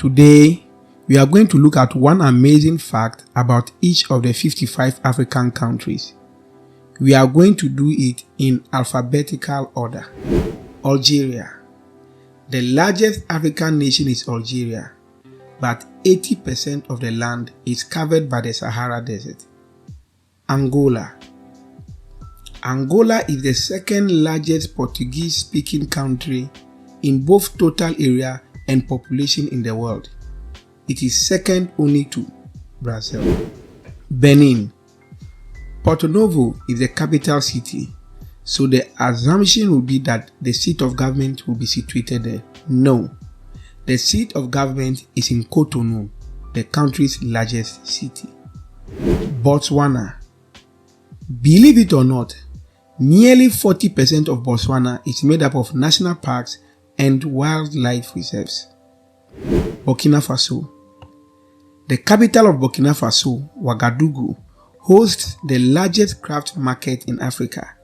Today, we are going to look at one amazing fact about each of the 55 African countries. We are going to do it in alphabetical order. Algeria. The largest African nation is Algeria, but 80% of the land is covered by the Sahara Desert. Angola. Angola is the second largest Portuguese-speaking country in both total area and population in the world. It is second only to Brazil. Benin. Porto Novo is the capital city, so the assumption would be that the seat of government will be situated there. No, the seat of government is in Cotonou, the country's largest city. Botswana. Believe it or not, nearly 40% of Botswana is made up of national parks and wildlife reserves. Burkina Faso. The capital of Burkina Faso, Ouagadougou, hosts the largest craft market in Africa.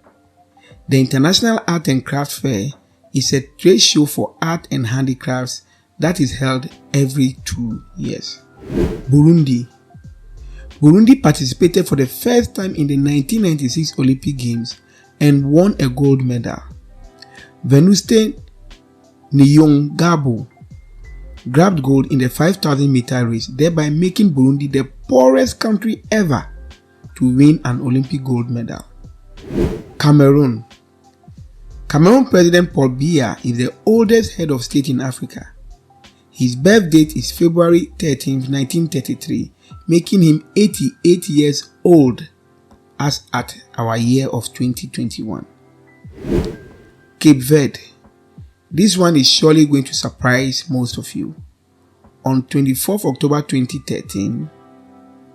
The International Art and Craft Fair is a trade show for art and handicrafts that is held every 2 years. Burundi. Burundi participated for the first time in the 1996 Olympic Games and won a gold medal. Venuste Nyongabo grabbed gold in the 5,000 meter race, thereby making Burundi the poorest country ever to win an Olympic gold medal. Cameroon. Cameroon President Paul Biya is the oldest head of state in Africa. His birth date is February 13, 1933, making him 88 years old as at our year of 2021. Cape Verde. This one is surely going to surprise most of you. On 24th October 2013,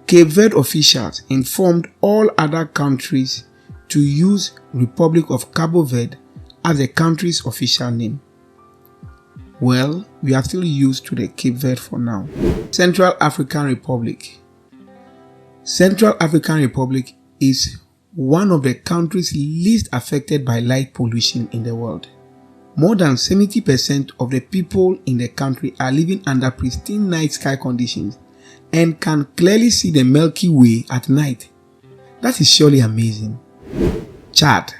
Cape Verde officials informed all other countries to use Republic of Cabo Verde as the country's official name. Well, we are still used to the Cape Verde for now. Central African Republic. Central African Republic is one of the countries least affected by light pollution in the world. More than 70% of the people in the country are living under pristine night sky conditions and can clearly see the Milky Way at night. That is surely amazing. Chad.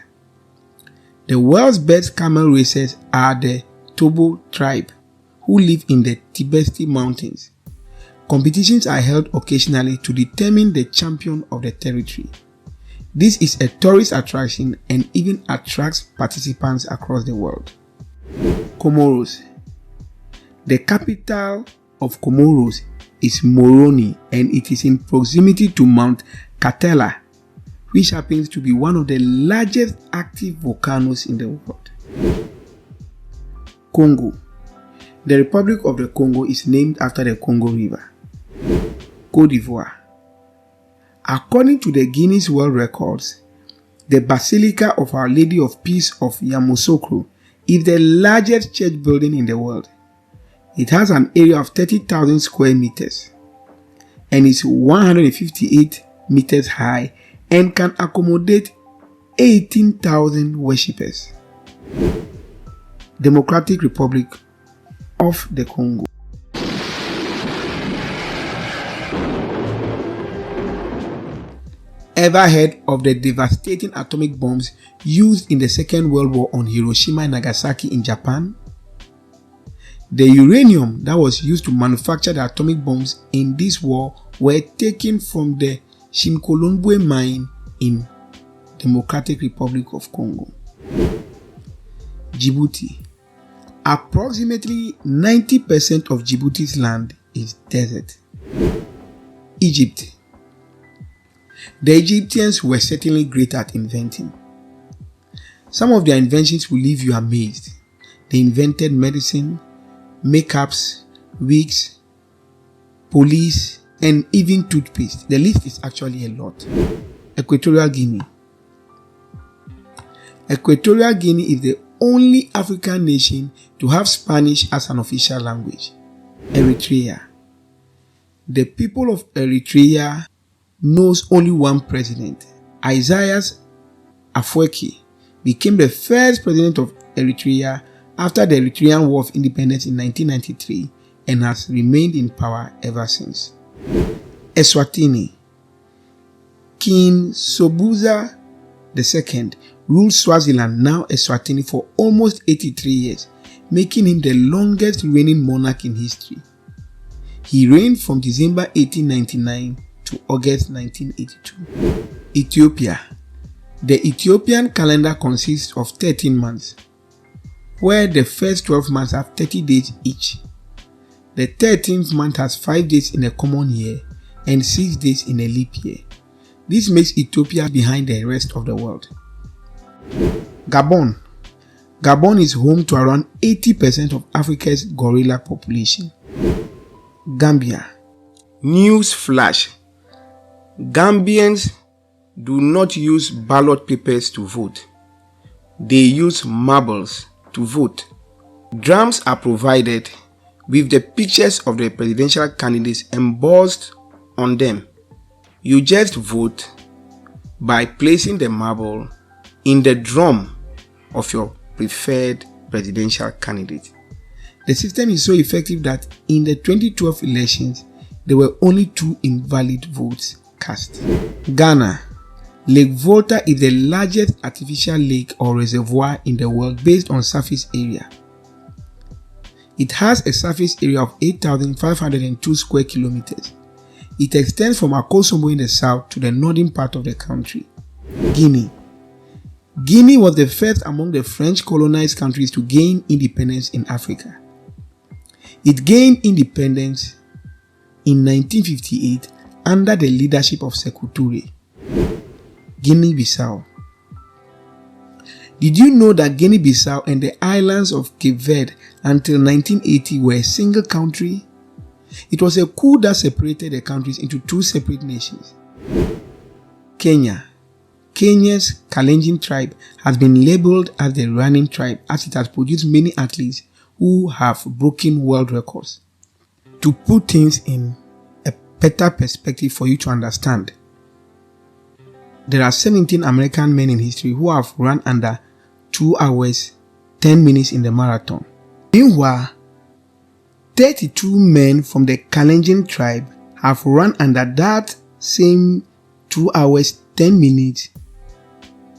The world's best camel racers are the Tobo tribe, who live in the Tibesti Mountains. Competitions are held occasionally to determine the champion of the territory. This is a tourist attraction and even attracts participants across the world. Comoros. The capital of Comoros is Moroni, and it is in proximity to Mount Katela, which happens to be one of the largest active volcanoes in the world. Congo. The Republic of the Congo is named after the Congo River. Côte d'Ivoire. According to the Guinness World Records, the Basilica of Our Lady of Peace of Yamoussoukro is the largest church building in the world. It has an area of 30,000 square meters and is 158 meters high and can accommodate 18,000 worshippers. Democratic Republic of the Congo. Ever heard of the devastating atomic bombs used in the Second World War on Hiroshima and Nagasaki in Japan? The uranium that was used to manufacture the atomic bombs in this war were taken from the Shimkolombwe mine in Democratic Republic of Congo. Djibouti. Approximately 90% of Djibouti's land is desert. Egypt. The Egyptians were certainly great at inventing. Some of their inventions will leave you amazed. They invented medicine, makeups, wigs, police, and even toothpaste. The list is actually a lot. Equatorial Guinea. Equatorial Guinea is the only African nation to have Spanish as an official language. Eritrea. The people of Eritrea knows only one president. Isaias Afwerki became the first president of Eritrea after the Eritrean War of Independence in 1993, and has remained in power ever since. Eswatini. King Sobhuza II ruled Swaziland, now Eswatini, for almost 83 years, making him the longest reigning monarch in history. He reigned from December 1899 to August 1982. Ethiopia. The Ethiopian calendar consists of 13 months, where the first 12 months have 30 days each. The 13th month has 5 days in a common year and 6 days in a leap year. This makes Ethiopia behind the rest of the world. Gabon. Gabon is home to around 80% of Africa's gorilla population. Gambia. News flash. Gambians do not use ballot papers to vote. They use marbles to vote. Drums are provided with the pictures of the presidential candidates embossed on them. You just vote by placing the marble in the drum of your preferred presidential candidate. The system is so effective that in the 2012 elections, there were only 2 invalid votes cast. Ghana. Lake Volta is the largest artificial lake or reservoir in the world based on surface area. It has a surface area of 8,502 square kilometers. It extends from Akosombo in the south to the northern part of the country. Guinea. Guinea was the first among the French colonized countries to gain independence in Africa. It gained independence in 1958 under the leadership of Sekou Touré. Guinea-Bissau. Did you know that Guinea-Bissau and the islands of Cape Verde until 1980 were a single country? It was a coup that separated the countries into 2 separate nations. Kenya. Kenya's Kalenjin tribe has been labeled as the running tribe as it has produced many athletes who have broken world records. To put things in a better perspective for you to understand, there are 17 American men in history who have run under 2 hours, 10 minutes in the marathon. Meanwhile, 32 men from the Kalenjin tribe have run under that same 2 hours, 10 minutes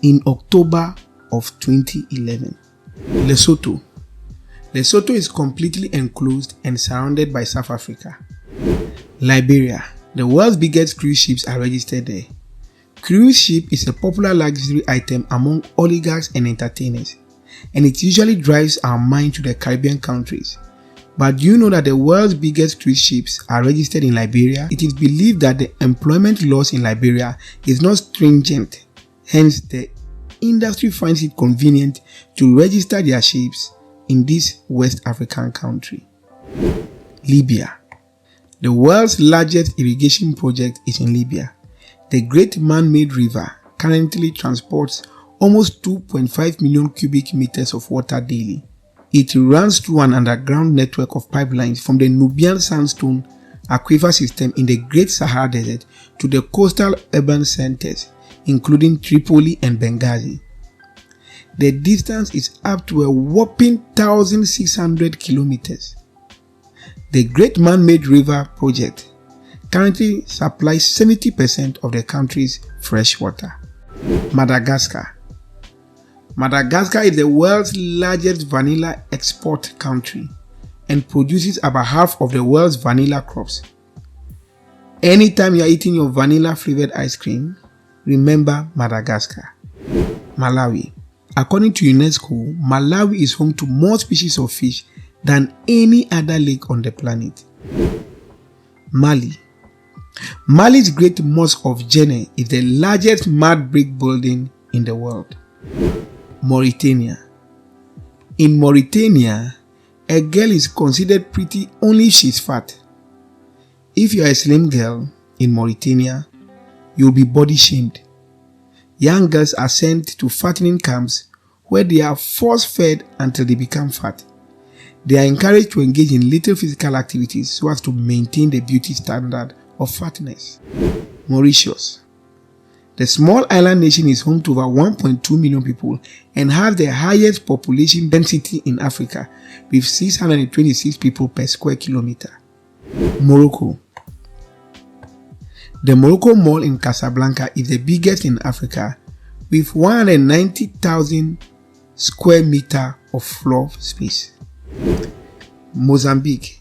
in October of 2011. Lesotho. Lesotho is completely enclosed and surrounded by South Africa. Liberia. The world's biggest cruise ships are registered there. Cruise ship is a popular luxury item among oligarchs and entertainers, and it usually drives our mind to the Caribbean countries. But do you know that the world's biggest cruise ships are registered in Liberia? It is believed that the employment laws in Liberia is not stringent, hence the industry finds it convenient to register their ships in this West African country. Libya. The world's largest irrigation project is in Libya. The Great Man-Made River currently transports almost 2.5 million cubic meters of water daily. It runs through an underground network of pipelines from the Nubian sandstone aquifer system in the Great Sahara Desert to the coastal urban centers, including Tripoli and Benghazi. The distance is up to a whopping 1,600 kilometers. The Great Man-Made River project currently supplies 70% of the country's fresh water. Madagascar. Madagascar is the world's largest vanilla export country and produces about half of the world's vanilla crops. Anytime you are eating your vanilla flavored ice cream, remember Madagascar. Malawi. According to UNESCO, Malawi is home to more species of fish than any other lake on the planet. Mali. Mali's Great Mosque of Djenné is the largest mud brick building in the world. Mauritania. In Mauritania, a girl is considered pretty only if she's fat. If you are a slim girl in Mauritania, you'll be body shamed. Young girls are sent to fattening camps where they are force-fed until they become fat. They are encouraged to engage in little physical activities so as to maintain the beauty standard of fatness. Mauritius. The small island nation is home to over 1.2 million people and has the highest population density in Africa with 626 people per square kilometer. Morocco. The Morocco Mall in Casablanca is the biggest in Africa with 190,000 square meter of floor space. Mozambique.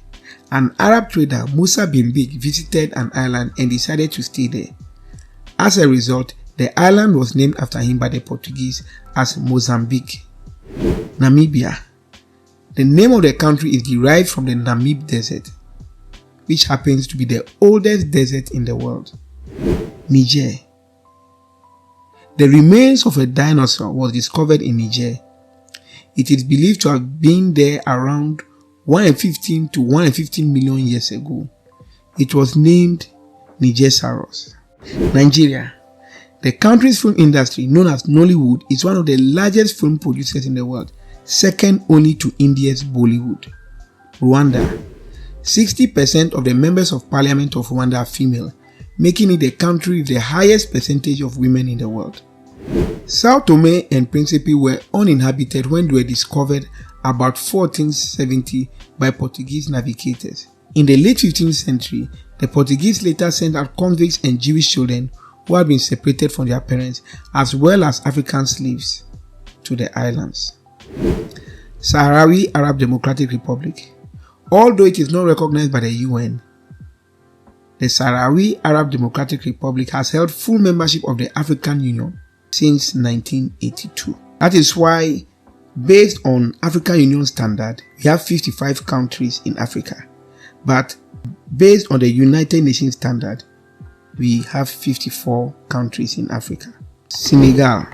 An Arab trader, Musa bin Big, visited an island and decided to stay there. As a result, the island was named after him by the Portuguese as Mozambique. Namibia. The name of the country is derived from the Namib Desert, which happens to be the oldest desert in the world. Niger. The remains of a dinosaur was discovered in Niger. It is believed to have been there around 115 to 115 million years ago. It was named Nigersaurus. Nigeria. The country's film industry, known as Nollywood, is one of the largest film producers in the world, second only to India's Bollywood. Rwanda. 60% of the members of parliament of Rwanda are female, making it the country with the highest percentage of women in the world. Sao Tome and Principe were uninhabited when they were discovered about 1470 by Portuguese navigators. In the late 15th century, the Portuguese later sent out convicts and Jewish children who had been separated from their parents, as well as African slaves, to the islands. Sahrawi Arab Democratic Republic. Although it is not recognized by the UN, the Sahrawi Arab Democratic Republic has held full membership of the African Union since 1982. That is why, based on African Union standard, we have 55 countries in Africa. But based on the United Nations standard, we have 54 countries in Africa. Senegal.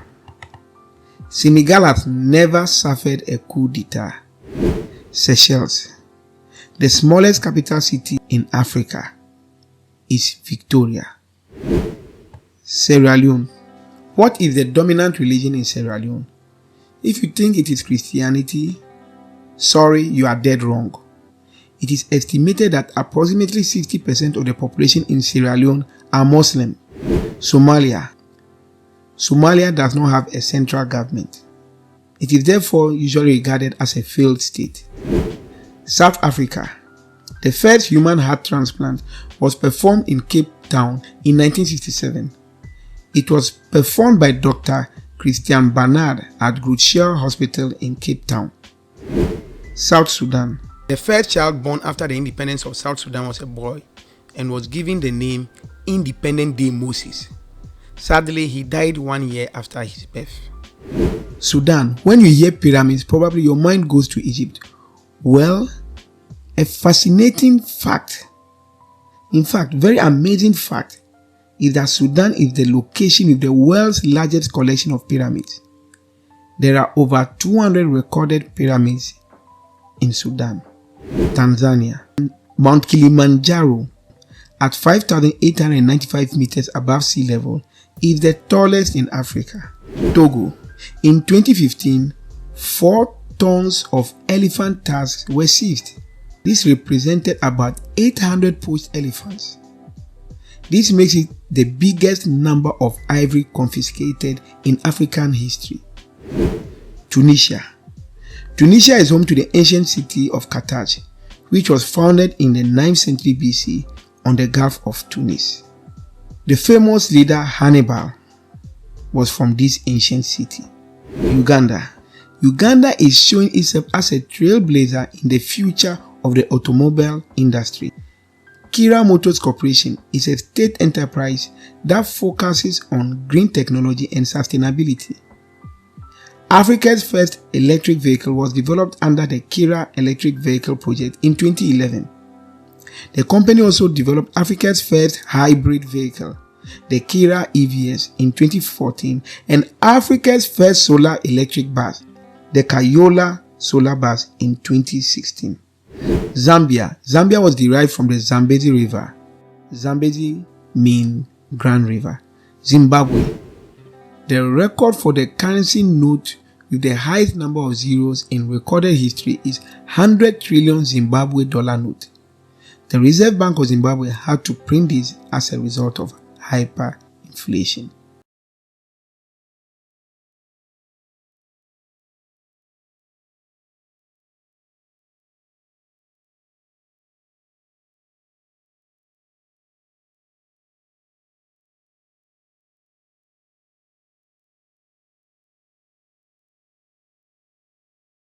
Senegal has never suffered a coup d'etat. Seychelles. The smallest capital city in Africa is Victoria. Sierra Leone. What is the dominant religion in Sierra Leone? If you think it is Christianity, sorry, you are dead wrong. It is estimated that approximately 60% of the population in Sierra Leone are Muslim. Somalia. Somalia does not have a central government. It is therefore usually regarded as a failed state. South Africa. The first human heart transplant was performed in Cape Town in 1967. It was performed by Dr. Christian Barnard at Groote Schuur Hospital in Cape Town. South Sudan. The first child born after the independence of South Sudan was a boy and was given the name Independent Day Moses. Sadly, he died 1 year after his birth. Sudan. When you hear pyramids, probably your mind goes to Egypt. Well, a fascinating fact, in fact, very amazing fact, is that Sudan is the location with the world's largest collection of pyramids. There are over 200 recorded pyramids in Sudan. Tanzania. Mount Kilimanjaro, at 5,895 meters above sea level, is the tallest in Africa. Togo. In 2015, 4 tons of elephant tusks were seized. This represented about 800 poached elephants. This makes it the biggest number of ivory confiscated in African history. Tunisia. Tunisia is home to the ancient city of Carthage, which was founded in the 9th century BC on the Gulf of Tunis. The famous leader Hannibal was from this ancient city. Uganda. Uganda is showing itself as a trailblazer in the future of the automobile industry. Kira Motors Corporation is a state enterprise that focuses on green technology and sustainability. Africa's first electric vehicle was developed under the Kira Electric Vehicle Project in 2011. The company also developed Africa's first hybrid vehicle, the Kira EVS, in 2014, and Africa's first solar electric bus, the Kayola Solar Bus, in 2016. Zambia. Zambia was derived from the Zambezi River. Zambezi means Grand River. Zimbabwe. The record for the currency note with the highest number of zeros in recorded history is 100 trillion Zimbabwe dollar note. The Reserve Bank of Zimbabwe had to print this as a result of hyperinflation.